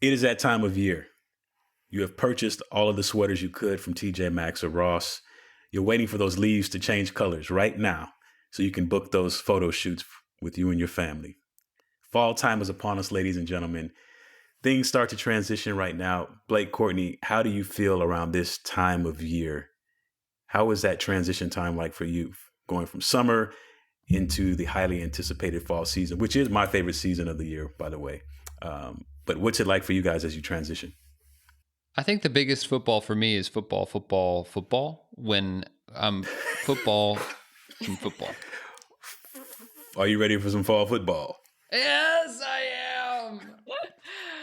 It is that time of year. You have purchased all of the sweaters you could from TJ Maxx or Ross. You're waiting for those leaves to change colors right now so you can book those photo shoots with you and your family. Fall time is upon us, ladies and gentlemen. Things start to transition right now. Blake, Courtney, how do you feel around this time of year? How is that transition time like for you, going from summer into the highly anticipated fall season, which is my favorite season of the year, by the way. But what's it like for you guys as you transition? I think the biggest football for me is football. When I'm football and football. Are you ready for some fall football? Yes, I am.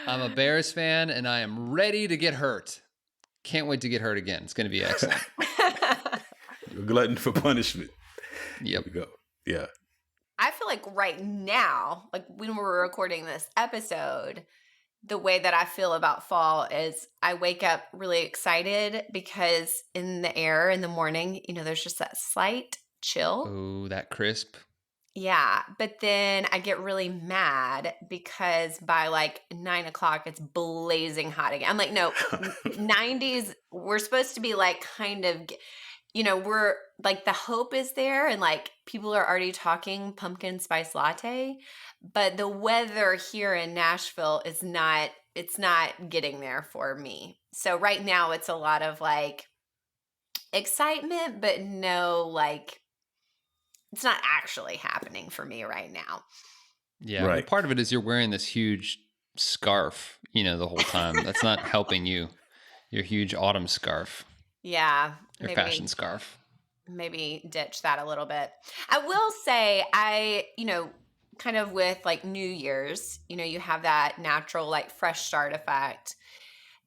I'm a Bears fan, and I am ready to get hurt. Can't wait to get hurt again. It's going to be excellent. You're a glutton for punishment. Yep. There we go. Yeah. I feel like right now, like when we're recording this episode, the way that I feel about fall is I wake up really excited because in the air in the morning, there's just that slight chill. Oh, that crisp. Yeah. But then I get really mad because by like 9 o'clock, it's blazing hot again. I'm like, no, 90s, we're supposed to be like kind of, we're like the hope is there and like people are already talking pumpkin spice latte, but the weather here in Nashville it's not getting there for me. So right now it's a lot of like excitement, but no, like it's not actually happening for me right now. Yeah. Right. Well, part of it is you're wearing this huge scarf, the whole time. That's not helping you. Your huge autumn scarf. Yeah. Your fashion scarf. Maybe ditch that a little bit. I will say kind of with like New Year's, you have that natural like fresh start effect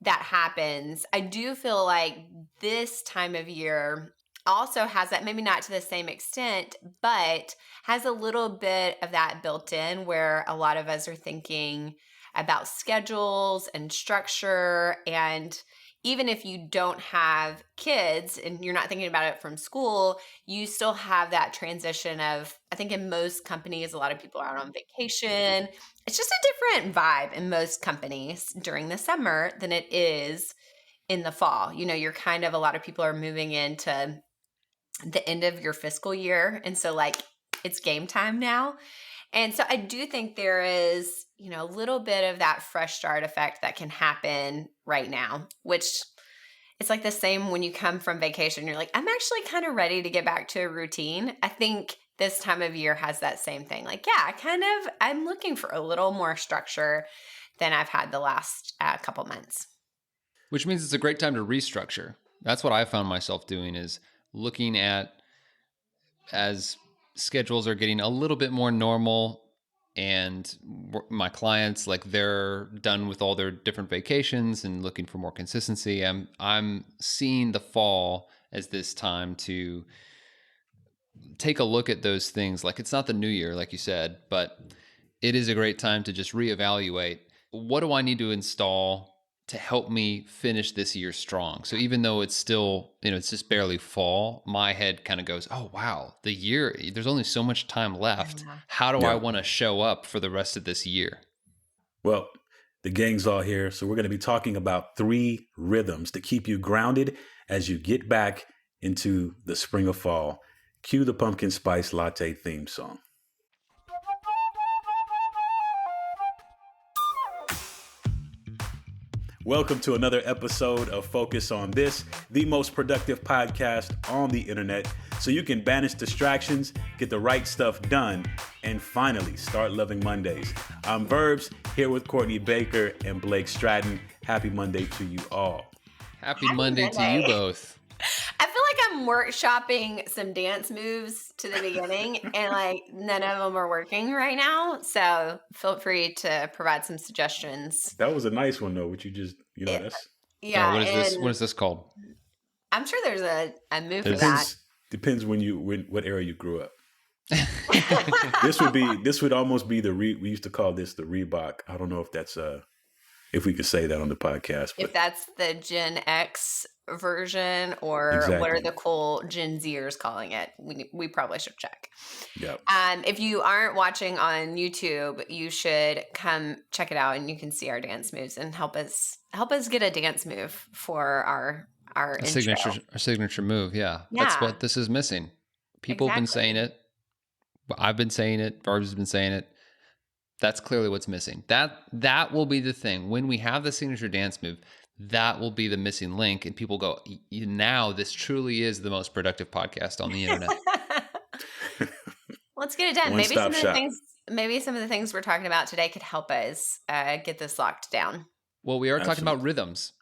that happens. I do feel like this time of year also has that, maybe not to the same extent, but has a little bit of that built in where a lot of us are thinking about schedules and structure. And even if you don't have kids and you're not thinking about it from school, you still have that transition of, I think in most companies, a lot of people are on vacation. It's just a different vibe in most companies during the summer than it is in the fall. You're kind of, a lot of people are moving into the end of your fiscal year. And so like it's game time now. And so I do think there is, a little bit of that fresh start effect that can happen right now, which it's like the same when you come from vacation. You're like, I'm actually kind of ready to get back to a routine. I think this time of year has that same thing. Like, yeah, I'm looking for a little more structure than I've had the last couple months. Which means it's a great time to restructure. That's what I found myself doing, is looking at, as schedules are getting a little bit more normal and my clients, like they're done with all their different vacations and looking for more consistency, I'm seeing the fall as this time to take a look at those things. Like, it's not the new year, like you said, but it is a great time to just reevaluate, what do I need to install to help me finish this year strong? So even though it's still, it's just barely fall, my head kind of goes, oh, wow, the year, there's only so much time left. How do I want to show up for the rest of this year? Well, the gang's all here. So we're going to be talking about 3 rhythms to keep you grounded as you get back into the spring of fall. Cue the pumpkin spice latte theme song. Welcome to another episode of Focus on This, the most productive podcast on the internet, so you can banish distractions, get the right stuff done, and finally start loving Mondays. I'm Verbs, here with Courtney Baker and Blake Stratton. Happy Monday to you all. Happy Monday to you both. I feel like I'm workshopping some dance moves to the beginning and like none of them are working right now. So feel free to provide some suggestions. That was a nice one though, which you just, that's... Yeah. What is this called? I'm sure there's a move for that. Depends what era you grew up. This would almost be we used to call this the Reebok. I don't know if that's if we could say that on the podcast. If But that's the Gen X version, or what are exactly. the cool Gen Zers calling it? We probably should check. Yeah. If you aren't watching on YouTube, you should come check it out, and you can see our dance moves and help us get a dance move for our A intro. signature move. Yeah. That's Yeah, what this is missing. People have been saying exactly. it. I've been saying it. Verbs has been saying it. That's clearly what's missing. That will be the thing. When we have the signature dance move, that will be the missing link. And people go, now this truly is the most productive podcast on the internet. Let's get it done. One stop shop. Maybe some of the things we're talking about today could help us get this locked down. Well, we are talking about Absolutely. rhythms.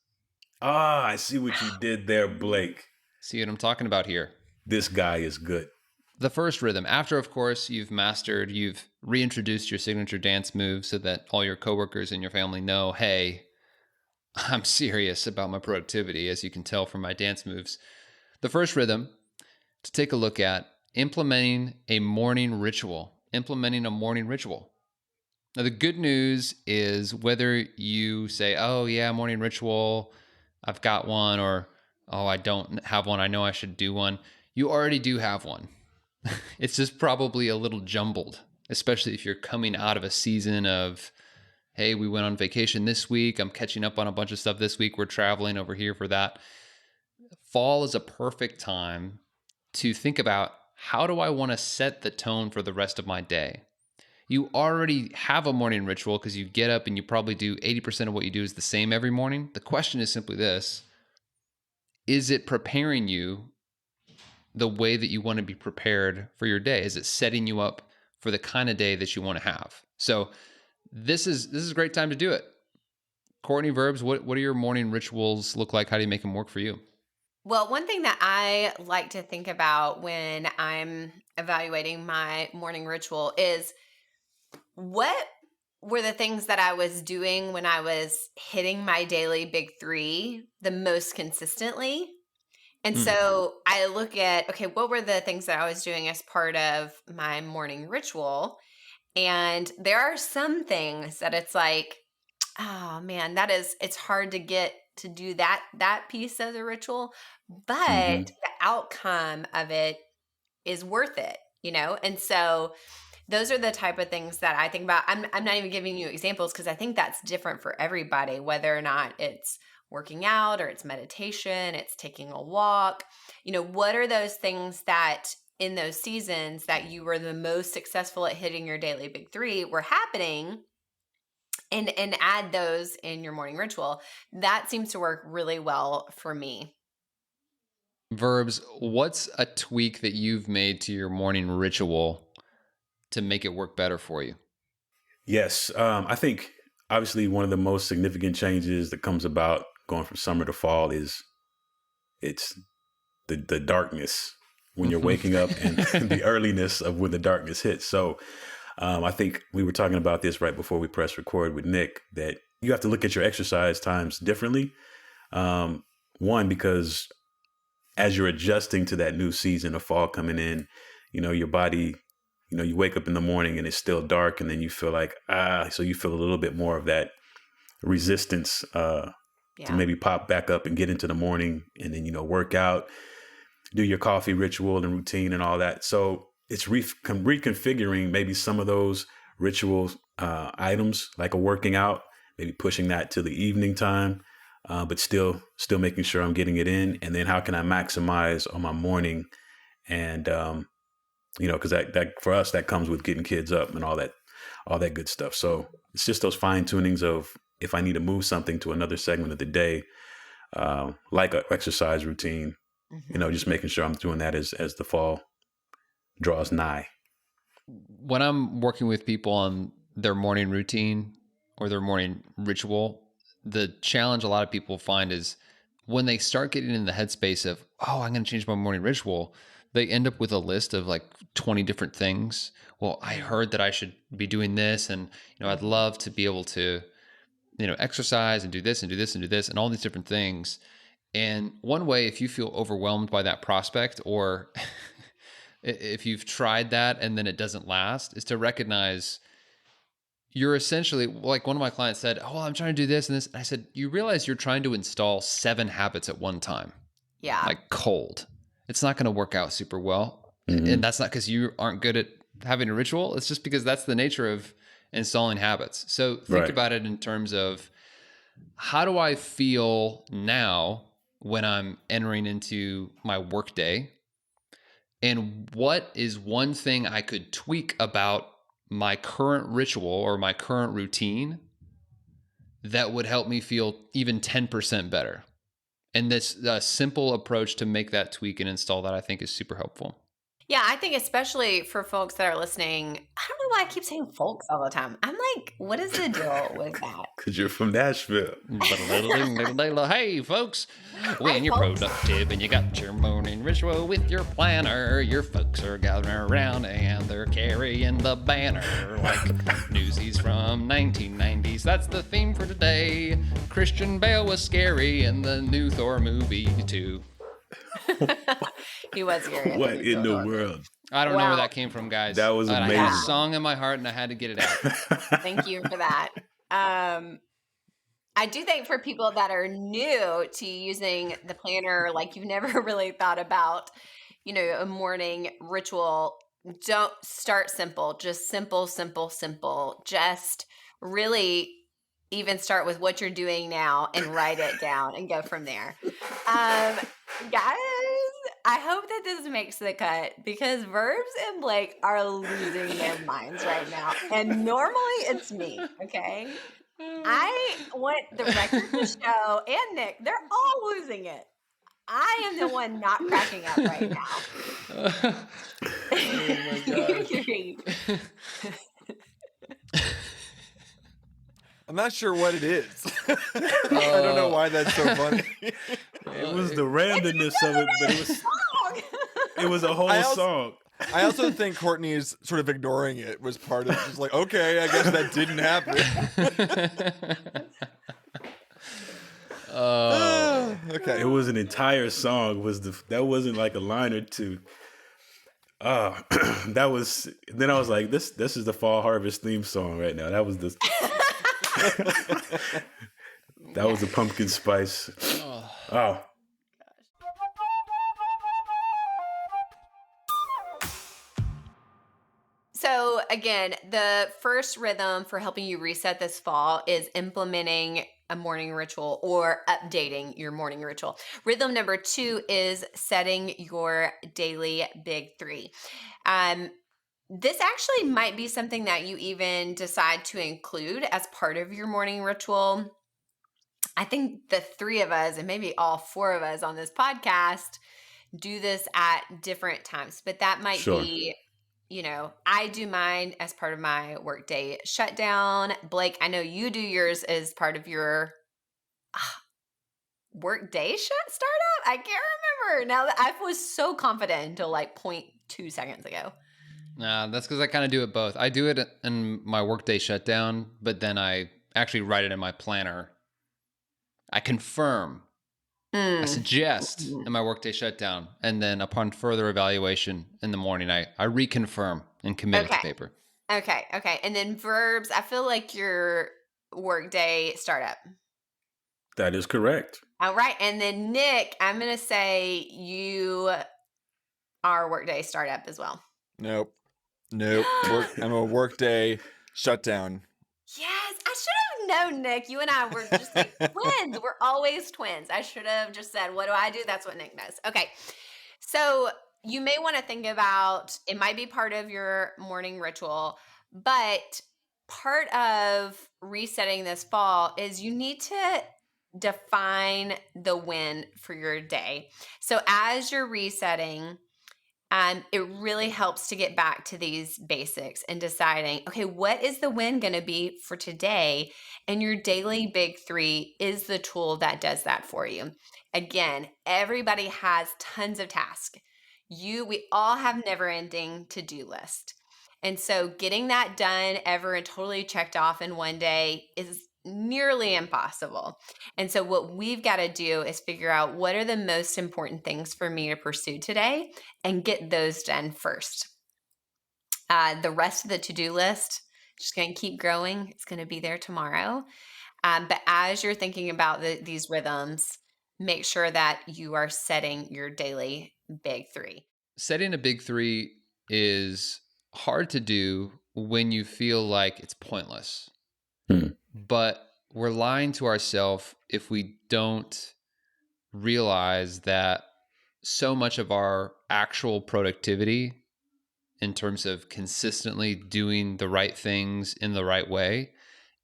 Ah, I see what you did there, Blake. See what I'm talking about here. This guy is good. The first rhythm, after, of course, you've reintroduced your signature dance move so that all your coworkers and your family know, hey, I'm serious about my productivity, as you can tell from my dance moves. The first rhythm to take a look at, implementing a morning ritual. Now, the good news is whether you say, oh, yeah, morning ritual, I've got one, or, oh, I don't have one, I know I should do one. You already do have one. It's just probably a little jumbled, especially if you're coming out of a season of, hey, we went on vacation this week. I'm catching up on a bunch of stuff this week. We're traveling over here for that. Fall is a perfect time to think about, how do I want to set the tone for the rest of my day? You already have a morning ritual because you get up and you probably do 80% of what you do is the same every morning. The question is simply this: is it preparing you the way that you want to be prepared for your day? Is it setting you up for the kind of day that you want to have? So this is a great time to do it. Courtney, Verbs, what do your morning rituals look like? How do you make them work for you? Well, one thing that I like to think about when I'm evaluating my morning ritual is, what were the things that I was doing when I was hitting my daily big three the most consistently? And so I look at, okay, what were the things that I was doing as part of my morning ritual? And there are some things that it's like, oh man, it's hard to get to do that piece of the ritual, but Mm-hmm. the outcome of it is worth it, And so those are the type of things that I think about. I'm not even giving you examples because I think that's different for everybody, whether or not it's working out or it's meditation, it's taking a walk. What are those things that in those seasons that you were the most successful at hitting your daily big three were happening, and add those in your morning ritual. That seems to work really well for me. Verbs, what's a tweak that you've made to your morning ritual to make it work better for you? Yes. I think obviously one of the most significant changes that comes about going from summer to fall is it's the darkness when you're waking up, and the earliness of when the darkness hits. So I think we were talking about this right before we pressed record with Nick, that you have to look at your exercise times differently. One, because as you're adjusting to that new season of fall coming in, your body, you wake up in the morning and it's still dark, and then you feel like, so you feel a little bit more of that resistance to maybe pop back up and get into the morning, and then, work out, do your coffee ritual and routine and all that. So it's reconfiguring maybe some of those ritual items, like a working out, maybe pushing that to the evening time, but still making sure I'm getting it in. And then how can I maximize on my morning? And, because that for us, that comes with getting kids up and all that good stuff. So it's just those fine tunings of, if I need to move something to another segment of the day, like an exercise routine, just making sure I'm doing that as the fall draws nigh. When I'm working with people on their morning routine or their morning ritual, the challenge a lot of people find is when they start getting in the headspace of, oh, I'm going to change my morning ritual, they end up with a list of like 20 different things. Well, I heard that I should be doing this, and I'd love to be able to exercise and do this and do this and do this and all these different things. And one way, if you feel overwhelmed by that prospect, or if you've tried that and then it doesn't last, is to recognize you're essentially, like one of my clients said, oh, I'm trying to do this and this. And I said, you realize you're trying to install 7 habits at one time, Yeah. like cold. It's not going to work out super well. Mhm. And that's not because you aren't good at having a ritual. It's just because that's the nature of installing habits. So think Right. about it in terms of, how do I feel now when I'm entering into my workday? And what is one thing I could tweak about my current ritual or my current routine that would help me feel even 10% better? And this simple approach to make that tweak and install that, I think, is super helpful. Yeah, I think especially for folks that are listening, I don't know why I keep saying folks all the time. I'm like, what is the deal with that? Because you're from Nashville. Hey, folks, when you're folks. productive and you got your morning ritual with your planner, your folks are gathering around and they're carrying the banner like Newsies from 1990s. That's the theme for today. Christian Bale was scary in the new Thor movie, too. He was scary. What in the world? I don't know where Wow. that came from, guys. That was But I had a amazing. song in my heart and I had to get it out. Thank you for that. I do think for people that are new to using the planner, like you've never really thought about, a morning ritual, don't start simple. Just simple, simple, simple. Just really even start with what you're doing now and write it down and go from there. Guys, I hope that this makes the cut because Verbs and Blake are losing their minds right now. And normally it's me, okay? I want the record to show, and Nick, they're all losing it. I am the one not cracking up right now. Oh my gosh. I'm not sure what it is. I don't know why that's so funny. It was the randomness of it, but it was a whole song. I also think Courtney is sort of ignoring it was part of just like, okay, I guess that didn't happen. Okay. It was an entire song. That wasn't like a line or two. That was. Then I was like, this is the Fall Harvest theme song right now. That was the. That was the pumpkin spice. Oh. So again, the first rhythm for helping you reset this fall is implementing a morning ritual or updating your morning ritual. Rhythm number 2 is setting your daily big 3. This actually might be something that you even decide to include as part of your morning ritual. I think the 3 of us, and maybe all 4 of us on this podcast, do this at different times, but that might be, I do mine as part of my workday shutdown. Blake, I know you do yours as part of your workday startup. I can't remember. Now that I was so confident until like 0.2 seconds ago. Nah, that's because I kind of do it both. I do it in my workday shutdown, but then I actually write it in my planner. I confirm. I suggest in my workday shutdown, and then upon further evaluation in the morning, I reconfirm and commit it to paper. Okay. And then Verbs, I feel like your workday startup. That is correct. All right. And then Nick, I'm going to say you are workday startup as well. Nope. I'm a workday shutdown. Yes, I should have known, Nick. You and I were just like twins. We're always twins. I should have just said, what do I do? That's what Nick knows. Okay. So you may want to think about, it might be part of your morning ritual, but part of resetting this fall is you need to define the win for your day. So as you're resetting, it really helps to get back to these basics and deciding, okay, what is the win going to be for today? And your daily big 3 is the tool that does that for you. Again, everybody has tons of tasks. We all have never-ending to-do list. And so getting that done ever and totally checked off in one day is nearly impossible. And so what we've got to do is figure out what are the most important things for me to pursue today and get those done first. The rest of the to-do list, just going to keep growing. It's going to be there tomorrow. But as you're thinking about these rhythms, make sure that you are setting your daily big three. Setting a big three is hard to do when you feel like it's pointless. But we're lying to ourselves if we don't realize that so much of our actual productivity in terms of consistently doing the right things in the right way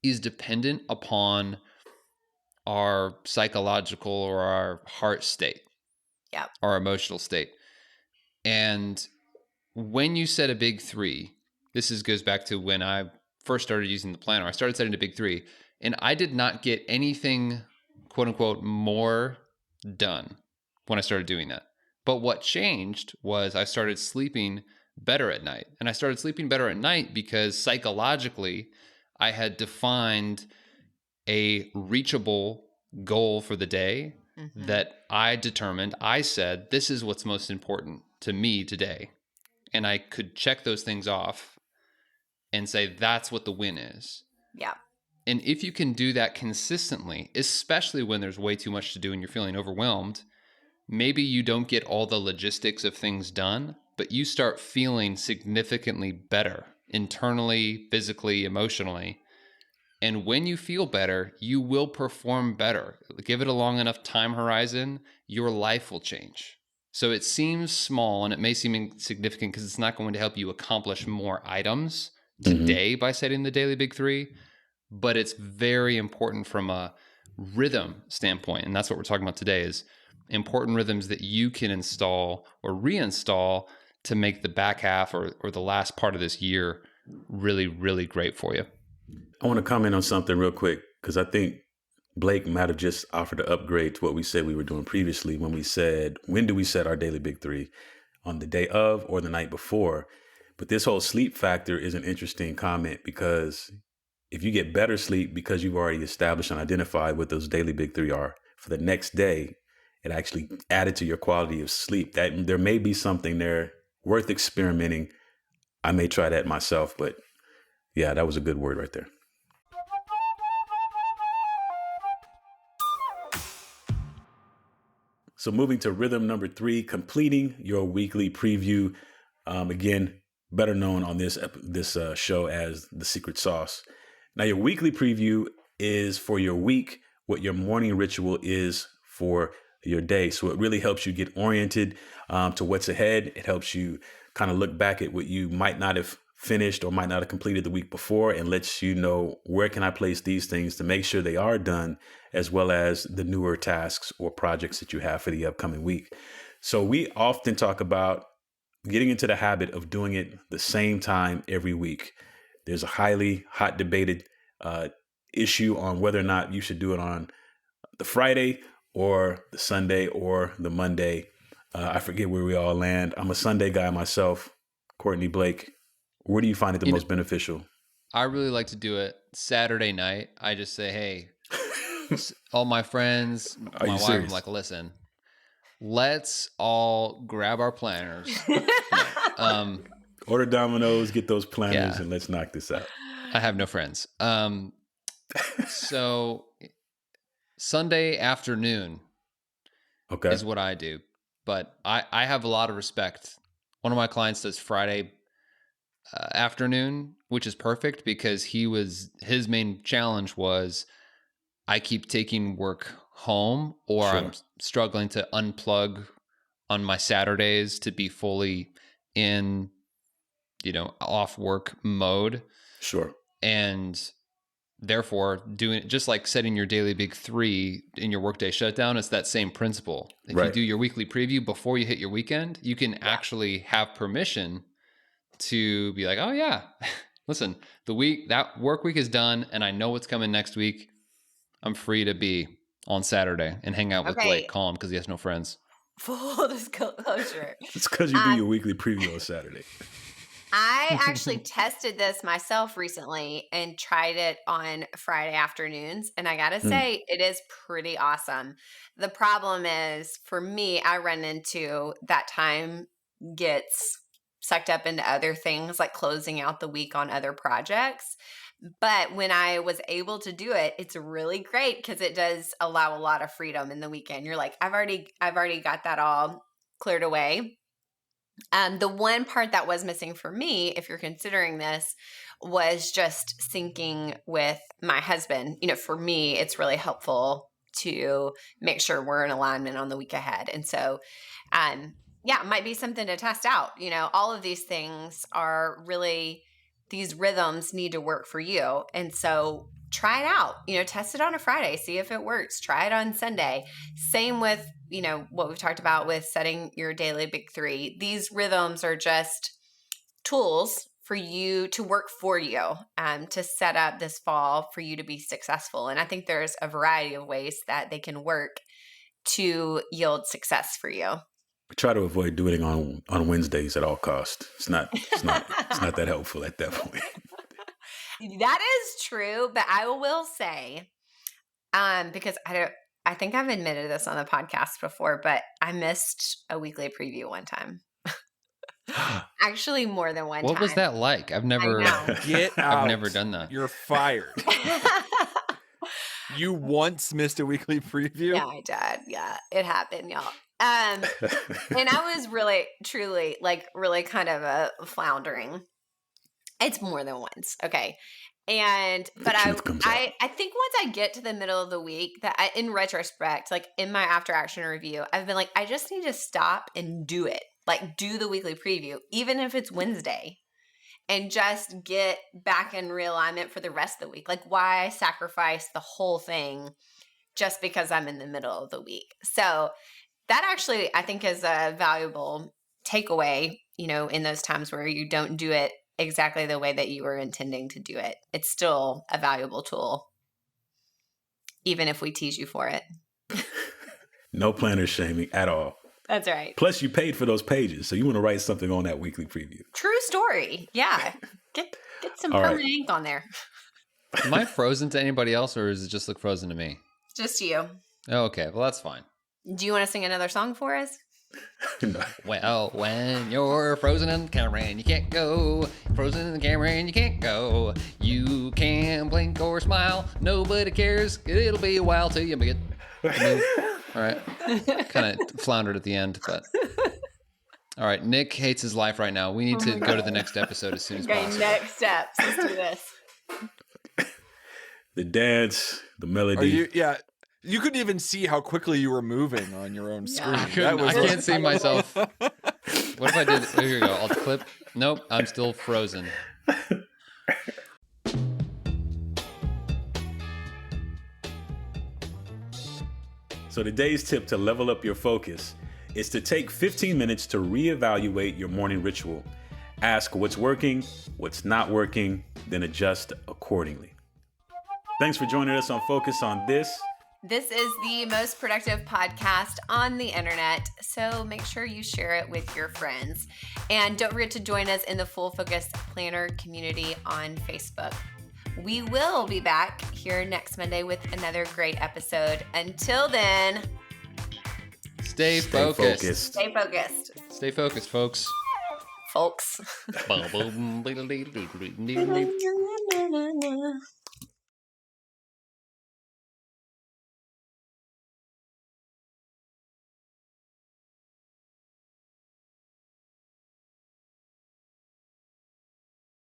is dependent upon our psychological or our heart state, our emotional state. And when you set a big three, goes back to when I first started using the planner. I started setting a big three, and I did not get anything, quote unquote, more done when I started doing that. But what changed was I started sleeping better at night. And I started sleeping better at night because psychologically, I had defined a reachable goal for the day that I said, this is what's most important to me today. And I could check those things off and say, that's what the win is. Yeah. And if you can do that consistently, especially when there's way too much to do and you're feeling overwhelmed, maybe you don't get all the logistics of things done, but you start feeling significantly better internally, physically, emotionally. And when you feel better, you will perform better. Give it a long enough time horizon, your life will change. So it seems small and it may seem insignificant because it's not going to help you accomplish more items today by setting the daily big three, but it's very important from a rhythm standpoint. And that's what we're talking about today is important rhythms that you can install or reinstall to make the back half or the last part of this year really, really great for you. I want to comment on something real quick because I think Blake might have just offered to upgrade to what we said we were doing previously when we said, when do we set our daily big three? On the day of or the night before? But this whole sleep factor is an interesting comment because if you get better sleep because you've already established and identified what those daily big three are for the next day, it actually added to your quality of sleep. That there may be something there worth experimenting. I may try that myself, but yeah, that was a good word right there. So moving to rhythm number 3, completing your weekly preview. Again, better known on this show as the secret sauce. Now, your weekly preview is for your week, what your morning ritual is for your day. So it really helps you get oriented to what's ahead. It helps you kind of look back at what you might not have finished or might not have completed the week before and lets you know where can I place these things to make sure they are done, as well as the newer tasks or projects that you have for the upcoming week. So we often talk about getting into the habit of doing it the same time every week. There's a highly hot debated issue on whether or not you should do it on the Friday or the Sunday or the Monday. I forget where we all land. I'm a Sunday guy myself. Courtney, Blake, where do you find it the most beneficial? I really like to do it Saturday night. I just say, hey, all my friends, my wife, I'm like, listen, let's all grab our planners. Order Domino's, get those planners, and let's knock this out. I have no friends. So Sunday afternoon is what I do. But I have a lot of respect. One of my clients does Friday afternoon, which is perfect because his main challenge was I keep taking work home or I'm struggling to unplug on my Saturdays to be fully in, off work mode. Sure. And therefore doing it just like setting your daily big three in your workday shutdown. It's that same principle. If you do your weekly preview before you hit your weekend, you can actually have permission to be like, oh yeah, listen, that work week is done and I know what's coming next week. I'm free to be on Saturday and hang out with Blake, call him because he has no friends. Full disclosure. It's because you do your weekly preview on Saturday. I actually tested this myself recently and tried it on Friday afternoons. And I got to say, it is pretty awesome. The problem is for me, I run into that time gets sucked up into other things like closing out the week on other projects. But when I was able to do it, it's really great because it does allow a lot of freedom in the weekend. You're like, I've already got that all cleared away. The one part that was missing for me, if you're considering this, was just syncing with my husband. For me, it's really helpful to make sure we're in alignment on the week ahead. And so, it might be something to test out. All of these things are really, these rhythms need to work for you. And so try it out, test it on a Friday, see if it works, try it on Sunday. Same with, what we've talked about with setting your daily big three. These rhythms are just tools for you to work for you, to set up this fall for you to be successful. And I think there's a variety of ways that they can work to yield success for you. We try to avoid doing it on Wednesdays at all costs. It's not that helpful at that point. That is true, but I will say, because I think I've admitted this on the podcast before, but I missed a weekly preview one time. Actually, more than one time. What was that like? I've never Get out. I've never done that. You're fired. You once missed a weekly preview? Yeah, I did. Yeah, it happened, y'all. And I was really, truly, really kind of floundering. It's more than once, okay. But I think once I get to the middle of the week, in retrospect, in my after action review, I've been like, I just need to stop and do it. Do the weekly preview, even if it's Wednesday, and just get back in realignment for the rest of the week. Why sacrifice the whole thing just because I'm in the middle of the week? So that actually, I think, is a valuable takeaway, in those times where you don't do it exactly the way that you were intending to do it. It's still a valuable tool, even if we tease you for it. No planner shaming at all. That's right. Plus, you paid for those pages, so you want to write something on that weekly preview. True story. Yeah. Get some All permanent right. ink on there. Am I frozen to anybody else, or does it just look frozen to me? Just you. Oh, okay. Well, that's fine. Do you want to sing another song for us? No. Well, when you're frozen in the camera and you can't go, frozen in the camera and you can't go, you can blink or smile, nobody cares, it'll be a while till you get the move. All right. Kind of floundered at the end, but all right. Nick hates his life right now. We need to go to the next episode as soon as Okay, possible. next steps. Let's do this. The dance, the melody. You couldn't even see how quickly you were moving on your own screen. I can't see myself. What if I did? Oh, here you go. I'll clip. Nope. I'm still frozen. So today's tip to level up your focus is to take 15 minutes to reevaluate your morning ritual. Ask what's working, what's not working, then adjust accordingly. Thanks for joining us on Focus on This. This is the most productive podcast on the internet, so make sure you share it with your friends. And don't forget to join us in the Full Focus Planner community on Facebook. We will be back here next Monday with another great episode. Until then, Stay focused. stay focused, Stay focused, folks. folks.